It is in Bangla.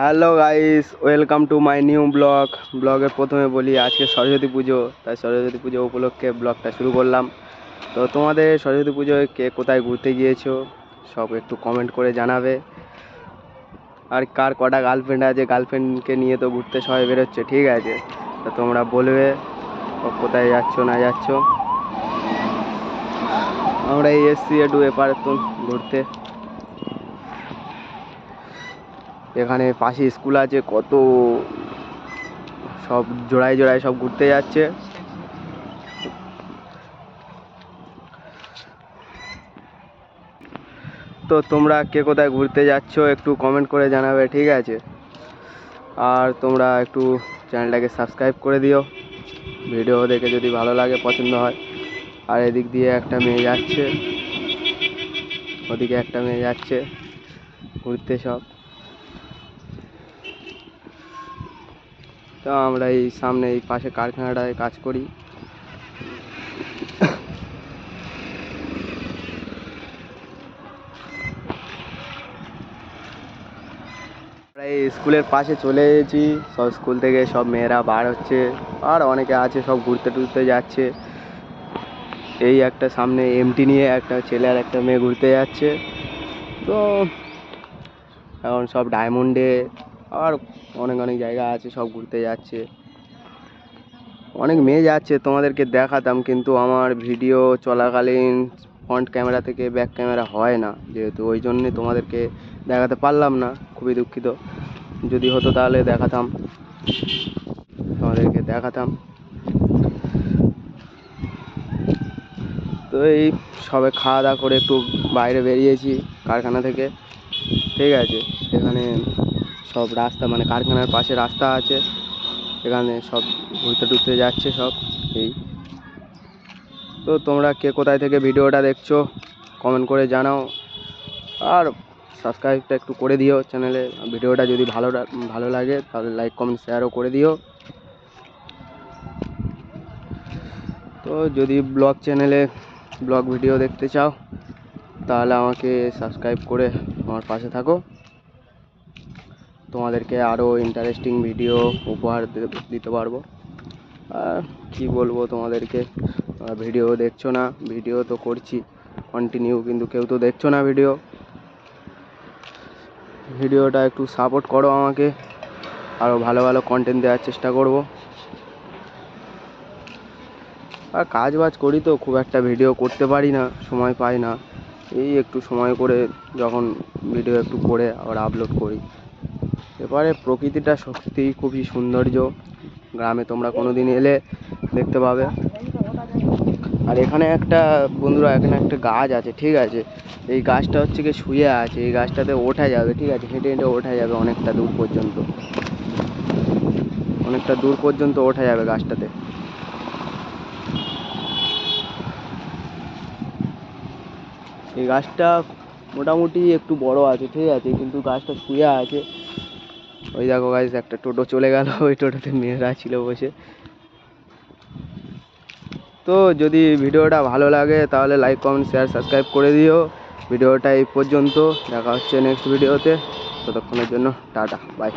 Hello guys, welcome to my new ব্লগের প্রথমে বলি আজকে সরস্বতী পুজো, তাই সরস্বতী পুজো উপলক্ষে ব্লগটা শুরু করলাম। তো তোমাদের সরস্বতী পুজোয় কে কোথায় ঘুরতে গিয়েছো সব একটু কমেন্ট করে জানাবে। আর কার কটা গার্লফ্রেন্ড আছে, গার্লফ্রেন্ডকে নিয়ে তো ঘুরতে সবাই বেরোচ্ছে, ঠিক আছে? তো তোমরা বলবে কোথায় যাচ্ছ না যাচ্ছ। আমরা এই এসছি একটু এপারে তো ঘুরতে। এখানে পাশে স্কুল আছে, কত সব জোড়ায় জোড়ায় সব ঘুরতে যাচ্ছে। তো তোমরা কে কোথায় ঘুরতে যাচ্ছ একটু কমেন্ট করে জানাবে, ঠিক আছে? আর তোমরা একটু চ্যানেলটাকে সাবস্ক্রাইব করে দিও ভিডিও দেখে যদি ভালো লাগে, পছন্দ হয়। আর এদিক দিয়ে একটা মেয়ে যাচ্ছে, ওদিকে একটা মেয়ে যাচ্ছে ঘুরতে সব। তো আমরা এই সামনে এই পাশে কারখানাটায় কাজ করি। আমরা এই স্কুলের পাশে চলে এসেছি, সব স্কুল থেকে সব মেয়েরা বার হচ্ছে, আর অনেকে আছে সব ঘুরতে টুরতে যাচ্ছে। এই একটা সামনে এমটি নিয়ে একটা ছেলে আর একটা মেয়ে ঘুরতে যাচ্ছে। তো এখন সব ডায়মন্ডে আর অনেক অনেক জায়গা আছে, সব ঘুরতে যাচ্ছে। অনেক মেয়ে যাচ্ছে, তোমাদেরকে দেখাতাম কিন্তু আমার ভিডিও চলাকালীন ফ্রন্ট ক্যামেরা থেকে ব্যাক ক্যামেরা হয় না, যেহেতু ওই জন্যে তোমাদেরকে দেখাতে পারলাম না, খুবই দুঃখিত। যদি হতো তাহলে তোমাদেরকে দেখাতাম। তো এই সবে খাওয়া দাওয়া করে একটু বাইরে বেরিয়েছি কারখানা থেকে, ঠিক আছে? এখানে সব রাস্তা, মানে কারখানার পাশে রাস্তা আছে, এখানে সব ঘুরতে টুরতে যাচ্ছে সব। এই তো তোমরা কে কোথায় থেকে ভিডিওটা দেখছো কমেন্ট করে জানাও। আর সাবস্ক্রাইবটা একটু করে দিও চ্যানেলে। ভিডিওটা যদি ভালো লাগে তাহলে লাইক কমেন্ট শেয়ারও করে দিও। তো যদি চ্যানেলে ব্লগ ভিডিও দেখতে চাও তাহলে আমাকে সাবস্ক্রাইব করে আমার পাশে থাকো। তোমাদেরকে আরও ইন্টারেস্টিং ভিডিও উপহার দিতে পারবো। আর কী বলবো তোমাদেরকে, ভিডিও দেখছো না, ভিডিও তো করছি কন্টিনিউ, কিন্তু কেউ তো দেখছো না ভিডিওটা একটু সাপোর্ট করো আমাকে, আরও ভালো ভালো কন্টেন্ট দেওয়ার চেষ্টা করব। আর কাজ বাজ করি তো খুব একটা ভিডিও করতে পারি না, সময় পাই না। এই একটু সময় করে যখন ভিডিও একটু করে আবার আপলোড করি। এবারে প্রকৃতিটা সত্যিই খুবই সৌন্দর্য, গ্রামে তোমরা কোনো দিন এলে দেখতে পাবে। আর এখানে বন্ধুরা এখানে একটা গাছ আছে, ঠিক আছে? এই গাছটা হচ্ছে কি শুয়ে আছে, এই গাছটাতে ওঠা যাবে, ঠিক আছে? হেঁটে হেঁটে ওঠা যাবে অনেকটা দূর পর্যন্ত ওঠা যাবে গাছটাতে। এই গাছটা মোটামুটি একটু বড় আছে, ঠিক আছে? কিন্তু গাছটা শুয়ে আছে। ওই দেখো গাইস, একটা টোটো চলে গেল, ওই টোটোতে মেয়েরা ছিল বসে। তো যদি ভিডিওটা ভালো লাগে তাহলে লাইক কমেন্ট শেয়ার সাবস্ক্রাইব করে দিও। ভিডিওটা এই পর্যন্ত, দেখা হচ্ছে নেক্সট ভিডিওতে। ততক্ষণের জন্য টাটা, বাই।